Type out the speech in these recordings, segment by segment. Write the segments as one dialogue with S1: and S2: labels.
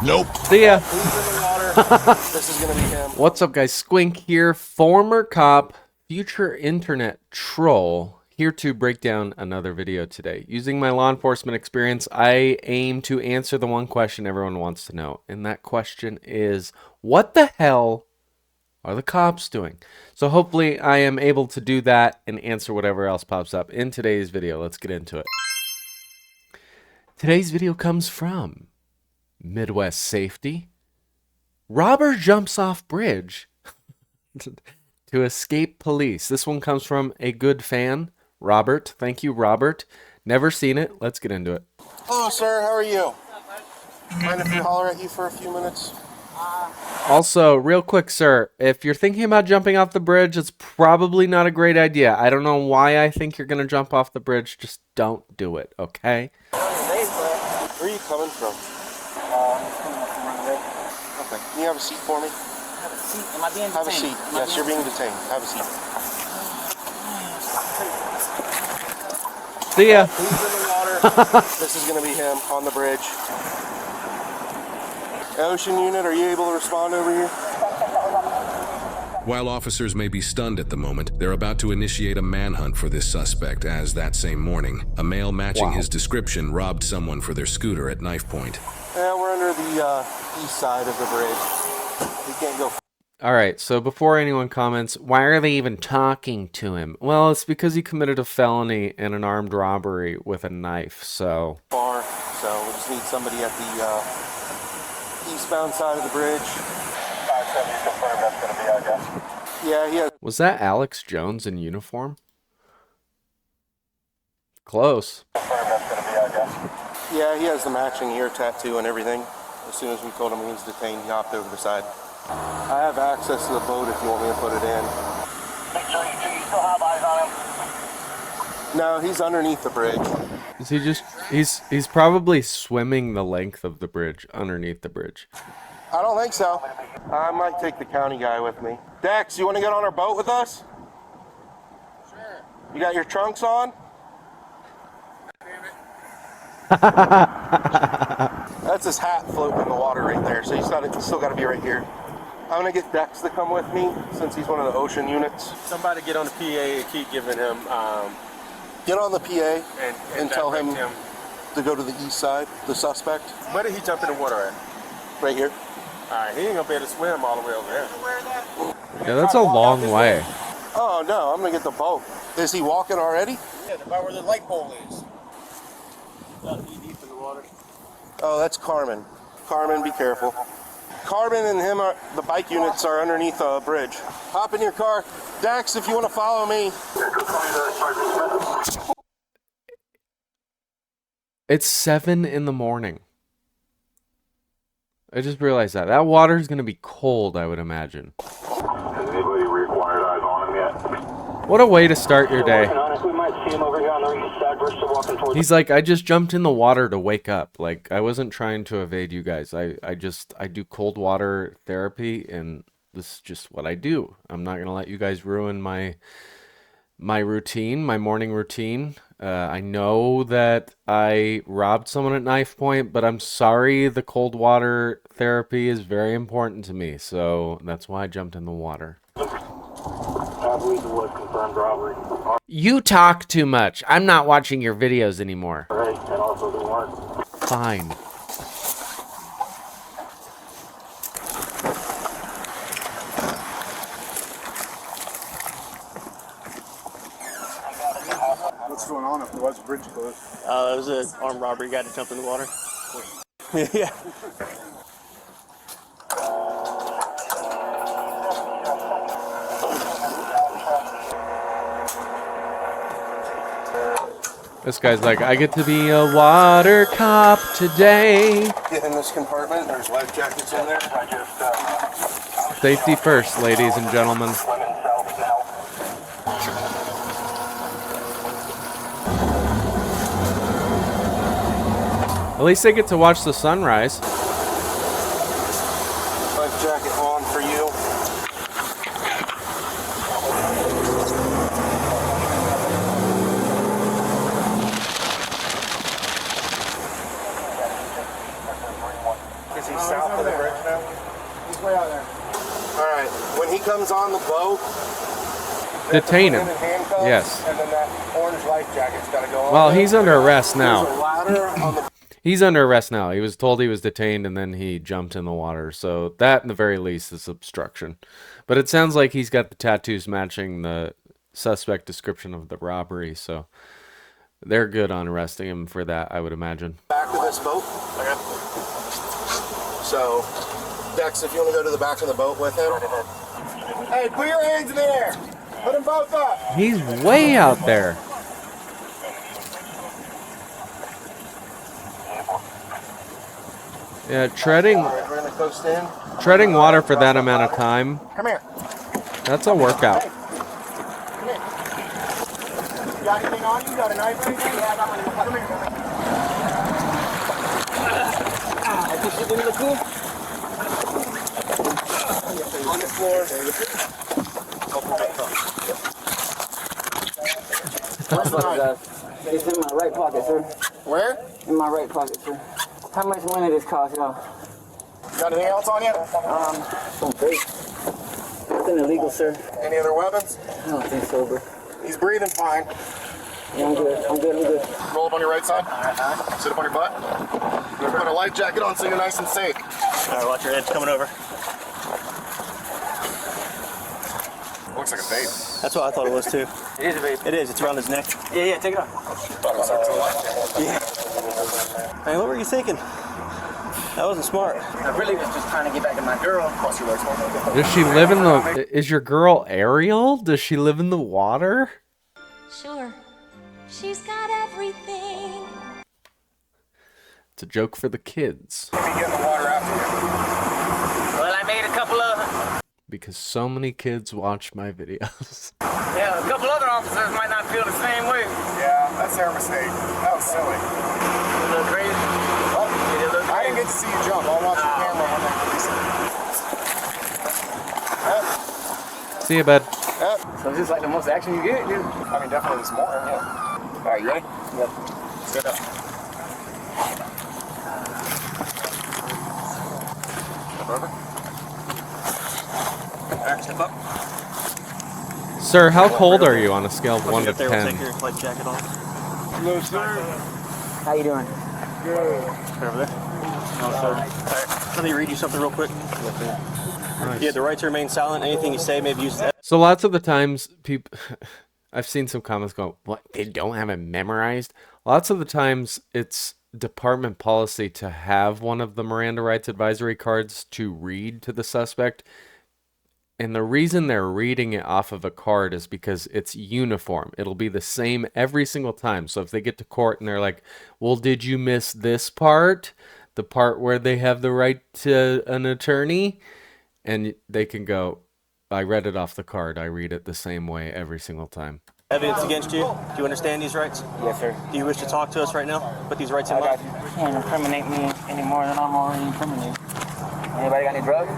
S1: Nope.
S2: See ya.
S3: He's in the water. This is gonna be him.
S2: What's up, guys? Squink here, former cop, future internet troll, here to break down another video today. Using my law enforcement experience, I aim to answer the one question everyone wants to know, and that question is, what the hell are the cops doing? So hopefully I am able to do that and answer whatever else pops up in today's video. Let's get into it. Today's video comes from Midwest Safety. Robber jumps off bridge to escape police. This one comes from a good fan, Robert. Thank you, Robert. Never seen it. Let's get into it.
S3: Hello, sir. How are you? Mind if we holler at you for a few minutes?
S2: Also, real quick, sir, if you're thinking about jumping off the bridge, it's probably not a great idea. I don't know why I think you're going to jump off the bridge. Just don't do it, okay?
S3: Where are you coming from?
S4: Coming up from Runaway.
S3: Okay. Can you have a seat for me?
S4: Have a seat. Am I being detained?
S3: Have a seat. Yes, you're being detained. Have a seat.
S2: See ya.
S3: He's in the water. This is going to be him on the bridge. Ocean unit, are you able to respond over here?
S1: While officers may be stunned at the moment, they're about to initiate a manhunt for this suspect as that same morning, a male matching his description robbed someone for their scooter at knife point.
S3: Yeah, we're under the east side of the bridge. We can't go
S2: All right, so before anyone comments, why are they even talking to him? Well, it's because he committed a felony and an armed robbery with a knife, so...
S3: far, so we just need somebody at the eastbound side of the bridge. 570 confirmed that's going to be our guess. Yeah, he has...
S2: Was that Alex Jones in uniform? Close.
S3: Confirmed that's going to be our guess. Yeah, he has the matching ear tattoo and everything. As soon as we told him he was detained, he hopped over the side. I have access to the boat if you want me to put it in. Make sure you still have eyes on him. No, he's underneath the bridge.
S2: Is he just... He's probably swimming the length of the bridge, underneath the bridge.
S3: I don't think so. I might take the county guy with me. Dex, you want to get on our boat with us? Sure. You got your trunks on? That's his hat floating in the water right there, so he's still got to be right here. I'm going to get Dex to come with me since he's one of the ocean units.
S5: Somebody get on the PA and keep giving him...
S3: Get on the PA and tell him
S5: him
S3: to go to the east side, the suspect.
S5: Where did he jump in the water at?
S3: Right here.
S5: Alright, he ain't gonna be able to swim all the way over there.
S2: Yeah, that's a long way.
S3: Oh no, I'm gonna get the boat. Is he walking already?
S5: Yeah, about where the light pole is. Gotta be deep in the water.
S3: Oh, that's Carmen. Carmen, be careful. Carmen and him are the bike units are underneath a bridge. Hop in your car. Dax, if you want to follow me.
S2: It's 7 in the morning. I just realized that. That water's going to be cold, I would imagine.
S6: Has anybody required eyes on him yet?
S2: What a way to start your day.
S6: We might see him over here on the east side. We're still walking towards...
S2: He's like, I just jumped in the water to wake up. Like, I wasn't trying to evade you guys. I do cold water therapy, and this is just what I do. I'm not going to let you guys ruin my routine, my morning routine. I know that I robbed someone at knife point, but I'm sorry, the cold water therapy is very important to me, so that's why I jumped in the water.
S6: I believe it was confirmed robbery.
S2: You talk too much. I'm not watching your videos anymore.
S6: Right, and also the warrant.
S2: Fine.
S7: What's going on? Why is the bridge closed?
S5: It was an armed robbery guy to jump in the water. Yeah.
S2: This guy's like, I get to be a water cop today.
S3: Get in this compartment. There's life jackets in there.
S2: Safety first, ladies and gentlemen. At least they get to watch the sunrise.
S3: Life jacket on for you. south of the bridge now?
S5: He's way out there.
S3: All right. When he comes on the boat,
S2: Detain
S3: put
S2: him.
S3: in handcuffs,
S2: Yes.
S3: And then that orange life jacket's got to go on.
S2: Well,
S3: there.
S2: he's under arrest
S3: There's
S2: now.
S3: a ladder on the
S2: He's under arrest now. He was told he was detained and then he jumped in the water. So that, in the very least, is obstruction. But it sounds like he's got the tattoos matching the suspect description of the robbery. So they're good on arresting him for that, I would imagine.
S3: back of this boat. Okay. So, Dex, if you want to go to the back of the boat with him. Hey, put your hands in the air. Put them both up.
S2: He's way out there. Yeah, treading
S3: All right, we're going to coast in.
S2: treading water for that amount of time,
S3: Come here.
S2: that's a workout.
S3: Come here. You got anything on you? You got a knife or anything? Yeah, I got my knife. Come here.
S4: I think she's gonna look cool.
S3: On the floor.
S4: Where's the knife? It's in my right pocket, sir.
S3: Where?
S4: In my right pocket, sir. How much money this cost, y'all?
S3: Got anything else on you?
S4: Some great. Nothing illegal, sir.
S3: Any other weapons?
S4: I don't think so, bro.
S3: He's breathing fine.
S4: Yeah, I'm good. I'm good. I'm good.
S3: Roll up on your right side. Sit up on your butt. You're gonna put a life jacket on so you're nice and safe.
S5: All right, watch your head. It's coming over.
S3: Looks like a vape.
S5: That's what I thought it was too.
S4: It is a vape.
S5: It is. It's around his neck.
S4: Yeah, take it off.
S3: Thought it was a life jacket.
S5: Yeah. Hey, what were you thinking? That wasn't smart.
S4: I really was just trying to get back to my girl.
S3: Cross your legs.
S2: Does she live in the... Is your girl Ariel? Does she live in the water?
S8: Sure. She's got everything.
S2: It's a joke for the kids.
S3: Let me get in the water after you.
S4: Well, I made a couple of...
S2: Because so many kids watch my videos.
S4: Yeah, a couple other officers might not feel the same way.
S3: Yeah, that's their mistake. That was silly.
S4: A little crazy. Oh, it look
S3: I didn't get to see you jump. I'll watch the camera when they release it.
S2: See you, bud.
S4: So it's just like the most action you get, dude.
S3: I mean, definitely this morning, yeah. All right, you ready?
S4: Yep.
S3: Stand up. Step over. All right, step up.
S2: Sir, how cold are you on a scale of 1 to
S5: Up there, we'll take
S2: 10?
S5: your life jacket off.
S3: Hello, sir.
S4: How you doing?
S3: Good.
S5: Right over there. Oh, sorry. All right. Let me read you something real quick.
S2: Nice.
S5: You have the right to remain silent. Anything you say may be used as
S2: So lots of the times, people, I've seen some comments go, "What? They don't have it memorized." Lots of the times, it's department policy to have one of the Miranda rights advisory cards to read to the suspect, and the reason they're reading it off of a card is because it's uniform. It'll be the same every single time. So if they get to court and they're like, "Well, did you miss this part? The part where they have the right to an attorney?" And they can go, "I read it off the card. I read it the same way every single time."
S5: evidence against you. Do you understand these rights?
S4: Yes, sir.
S5: Do you wish to talk to us right now? Put these rights in mind.
S4: You can't incriminate me any more than I'm already incriminated. Anybody got any drugs?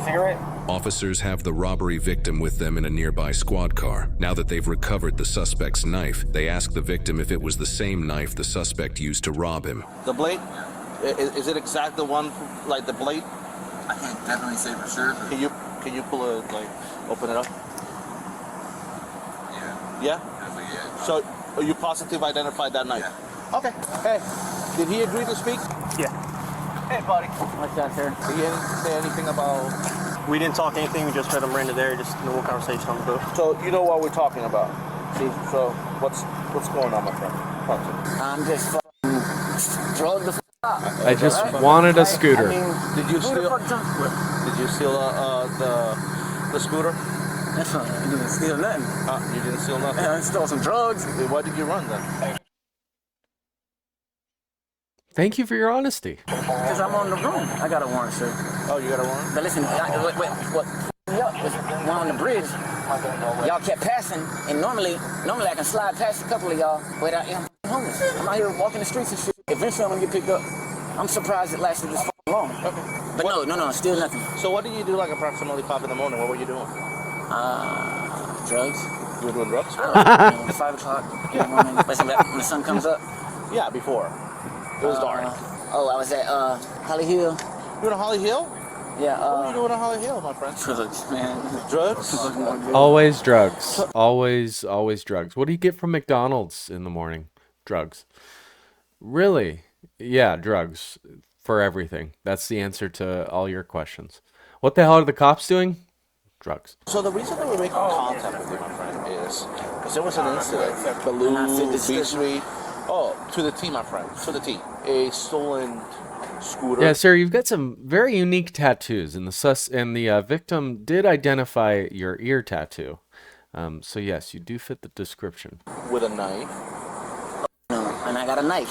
S4: Cigarette?
S1: Officers have the robbery victim with them in a nearby squad car. Now that they've recovered the suspect's knife, they ask the victim if it was the same knife the suspect used to rob him.
S9: The blade? Is it exact the one, like the blade?
S10: I can't definitely say for sure.
S9: Can you pull it, like, open it up?
S10: Yeah.
S9: Yeah?
S10: Definitely, yeah.
S9: So, you positive identified that knife?
S10: Yeah.
S9: Okay. Hey, did he agree to speak?
S5: Yeah.
S4: Hey, buddy. What's that, sir?
S9: Did he say anything about...
S5: We didn't talk anything. We just read Miranda there. Just normal conversation on the boat.
S9: So, you know what we're talking about? See, so, what's going on, my friend? Talk to me.
S4: I'm just fucking drugged the f*** up.
S2: I just wanted a scooter.
S9: Did you steal... Did you steal the scooter?
S4: That's not, I didn't steal nothing.
S9: You didn't steal nothing?
S4: I stole some drugs.
S9: Why did you run then?
S2: Thank you for your honesty.
S4: Because I'm on the room. I got a warrant, sir.
S9: Oh, you got a warrant?
S4: But listen, what was one on the bridge, y'all kept passing, and normally I can slide past a couple of y'all without homeless. I'm out here walking the streets and shit. Eventually I'm gonna get picked up. I'm surprised it lasted this long. Okay. But no, still nothing.
S9: So what did you do like approximately 5 in the morning? What were you doing?
S4: Drugs.
S9: You were doing drugs?
S4: 5 o'clock in the morning. When the sun comes up.
S9: Yeah, before. It was dark.
S4: Oh, I was at Holly Hill.
S9: You in Holly Hill?
S4: Yeah.
S9: What are you doing in Holly Hill, my friend?
S4: Drugs, man.
S9: Drugs?
S2: Always drugs. Always drugs. What do you get from McDonald's in the morning? Drugs. Really? Yeah, drugs for everything. That's the answer to all your questions. What the hell are the cops doing? Drugs.
S9: So the reason that we're making contact with you, my friend, is because there was an incident. Baloo, Beach Street. Oh, to the T, my friend. To the T. A stolen scooter.
S2: Yeah, sir, you've got some very unique tattoos, and the victim did identify your ear tattoo. So yes, you do fit the description.
S9: With a knife.
S4: No, and I got a knife.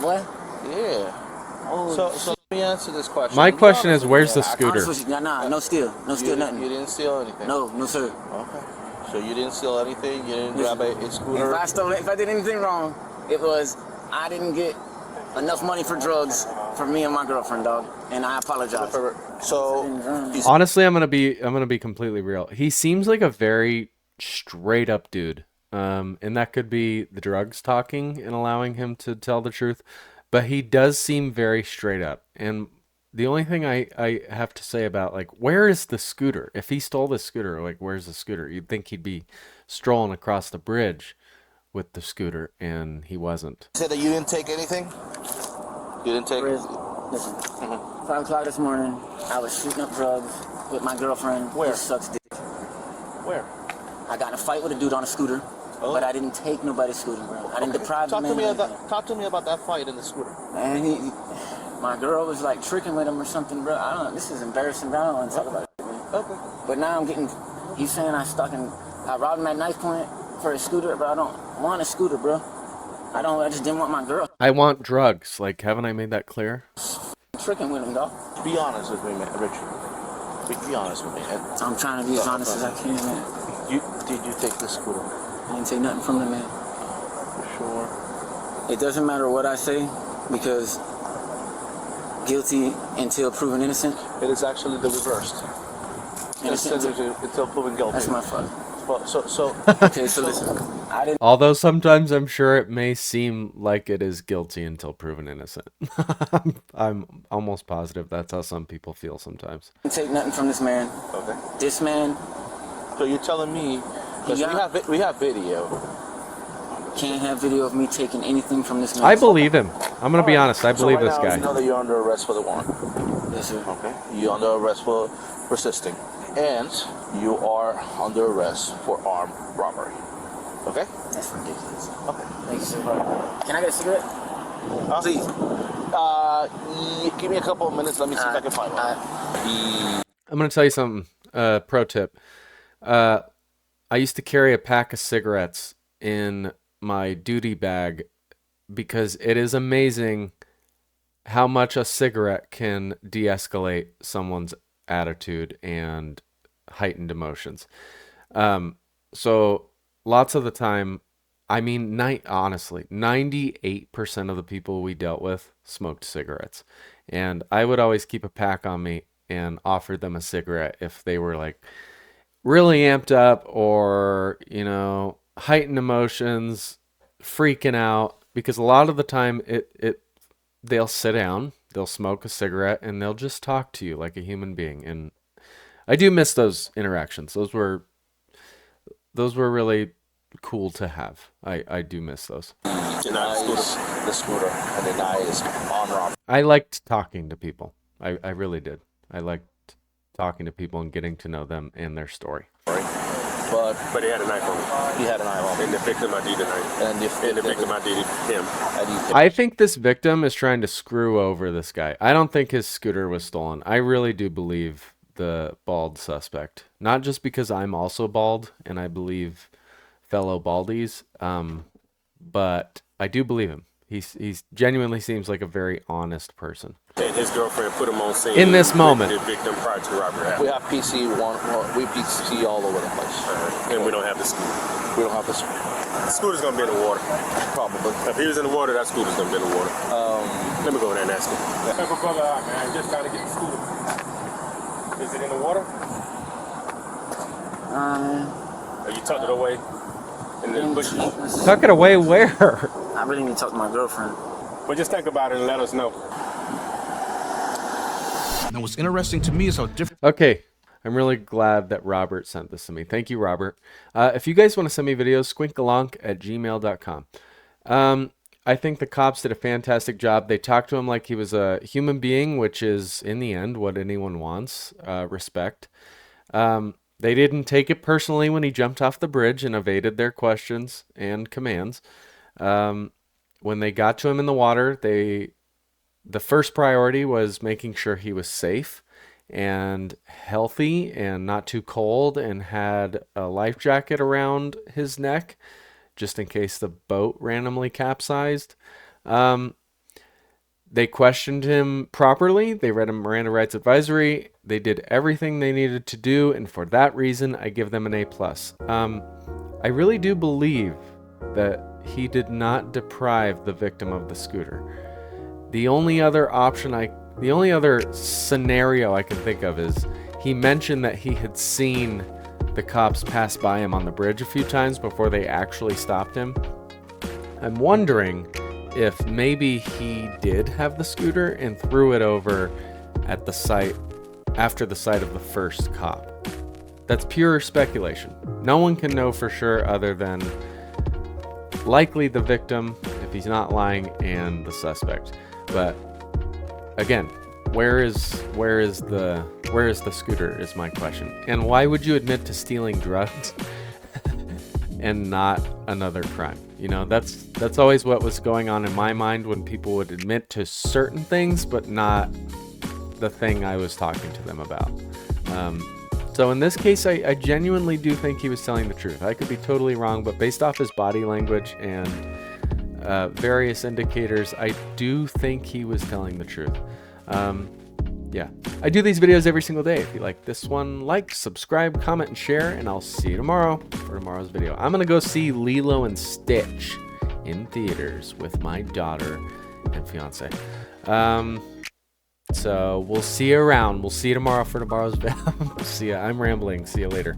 S4: Boy.
S9: Yeah.
S4: Oh,
S9: so let me answer this question.
S2: My question is, where's the scooter?
S4: Nah, no steal, nothing.
S9: You didn't steal anything?
S4: No, sir.
S9: Okay. So you didn't steal anything? You didn't grab a scooter?
S4: If I did anything wrong, it was I didn't get enough money for drugs for me and my girlfriend, dog. And I apologize.
S9: So
S2: honestly, I'm gonna be completely real. He seems like a very straight up dude. And that could be the drugs talking and allowing him to tell the truth. But he does seem very straight up. And the only thing I have to say about, like, where is the scooter? If he stole the scooter, like, where's the scooter? You'd think he'd be strolling across the bridge with the scooter, and he wasn't.
S9: You said that you didn't take anything? You didn't take...
S4: Listen, 5 o'clock this morning, I was shooting up drugs with my girlfriend.
S9: Where?
S4: Who sucks dick.
S9: Where?
S4: I got in a fight with a dude on a scooter. Oh. But I didn't take nobody's scooter, bro. I didn't deprive the man.
S9: Talk to me about that fight in the scooter.
S4: And my girl was like tricking with him or something, bro. I don't know. This is embarrassing, bro. I don't want to talk about it, man.
S9: Okay.
S4: But now I'm getting. You saying I robbed him at knife point for a scooter, bro. I don't want a scooter, bro. I just didn't want my girl.
S2: I want drugs. Like, haven't I made that clear?
S4: Tricking with him, dog.
S9: Be honest with me, man, Richard. Be honest with me.
S4: I'm trying to be as honest as I can, man.
S9: Did you take the scooter?
S4: I didn't say nothing from the man.
S9: Sure.
S4: It doesn't matter what I say because guilty until proven innocent.
S9: It is actually the reversed. Innocent until proven guilty.
S4: That's my fault.
S2: Okay,
S4: so listen.
S2: Although sometimes I'm sure it may seem like it is guilty until proven innocent. I'm almost positive that's how some people feel sometimes.
S4: I didn't take nothing from this man.
S9: Okay.
S4: This man.
S9: So you're telling me, because we have video.
S4: Can't have video of me taking anything from this man.
S2: I believe him. I'm going to be honest. I believe this guy.
S9: You know that you're under arrest for the warrant.
S4: Yes, sir.
S9: Okay. You're under arrest for persisting. And you are under arrest for armed robbery. Okay?
S4: That's ridiculous.
S9: Okay.
S4: Thank you, sir. Can I get a cigarette?
S9: Please. Give me a couple of minutes. Let me see if I can find one.
S2: I'm going to tell you something. Pro tip. I used to carry a pack of cigarettes in my duty bag because it is amazing how much a cigarette can de-escalate someone's attitude and heightened emotions. So lots of the time, I mean, honestly, 98% of the people we dealt with smoked cigarettes. And I would always keep a pack on me and offer them a cigarette if they were like really amped up or, heightened emotions, freaking out, because a lot of the time they'll sit down, they'll smoke a cigarette, and they'll just talk to you like a human being. And I do miss those interactions. Those were really cool to have. I do miss those.
S9: The scooter, and the guy is on robbery.
S2: I liked talking to people. I really did. I liked talking to people and getting to know them and their story.
S3: But he had a knife on him.
S9: He had a knife on him.
S3: And the victim ID'd the knife. And the victim ID'd him.
S2: I think this victim is trying to screw over this guy. I don't think his scooter was stolen. I really do believe the bald suspect. Not just because I'm also bald and I believe fellow baldies, but I do believe him. He's genuinely seems like a very honest person.
S3: And his girlfriend put him on scene
S2: in this moment.
S3: The victim prior to the robbery.
S9: We have PC all over the place.
S3: And we don't have the scooter.
S9: We don't have the scooter.
S3: The scooter's gonna be in the water.
S9: Probably.
S3: If he was in the water, that scooter's gonna be in the water. Let me go over there and ask him. Help a brother out, man. Just trying to get the scooter. Is it in the water? You tucked it away in the bushes?
S2: Tuck it away where?
S4: I really need to talk to my girlfriend.
S3: But just think about it and let us know.
S11: Now, what's interesting to me is how different.
S2: Okay, I'm really glad that Robert sent this to me. Thank you, Robert. If you guys want to send me videos, squinkalonk@gmail.com. I think the cops did a fantastic job. They talked to him like he was a human being, which is, in the end, what anyone wants, respect. They didn't take it personally when he jumped off the bridge and evaded their questions and commands. When they got to him in the water, the first priority was making sure he was safe and healthy and not too cold, and had a life jacket around his neck just in case the boat randomly capsized. They questioned him properly. They read him Miranda rights advisory. They did everything they needed to do, and for that reason, I give them an A+. I really do believe that he did not deprive the victim of the scooter. The only other scenario I can think of is he mentioned that he had seen the cops pass by him on the bridge a few times before they actually stopped him. I'm wondering if maybe he did have the scooter and threw it over at the site after the sight of the first cop. That's pure speculation. No one can know for sure other than likely the victim, if he's not lying, and the suspect. But again, where is the scooter is my question. And why would you admit to stealing drugs and not another crime? You know, that's always what was going on in my mind when people would admit to certain things but not the thing I was talking to them about. So in this case, I genuinely do think he was telling the truth. I could be totally wrong, but based off his body language and various indicators, I do think he was telling the truth. Yeah, I do these videos every single day. If you like this one, like, subscribe, comment, and share, and I'll see you tomorrow for tomorrow's video. I'm gonna go see Lilo and Stitch in theaters with my daughter and fiance. So we'll see you around. We'll see you tomorrow for tomorrow's video. See ya. I'm rambling. See you later.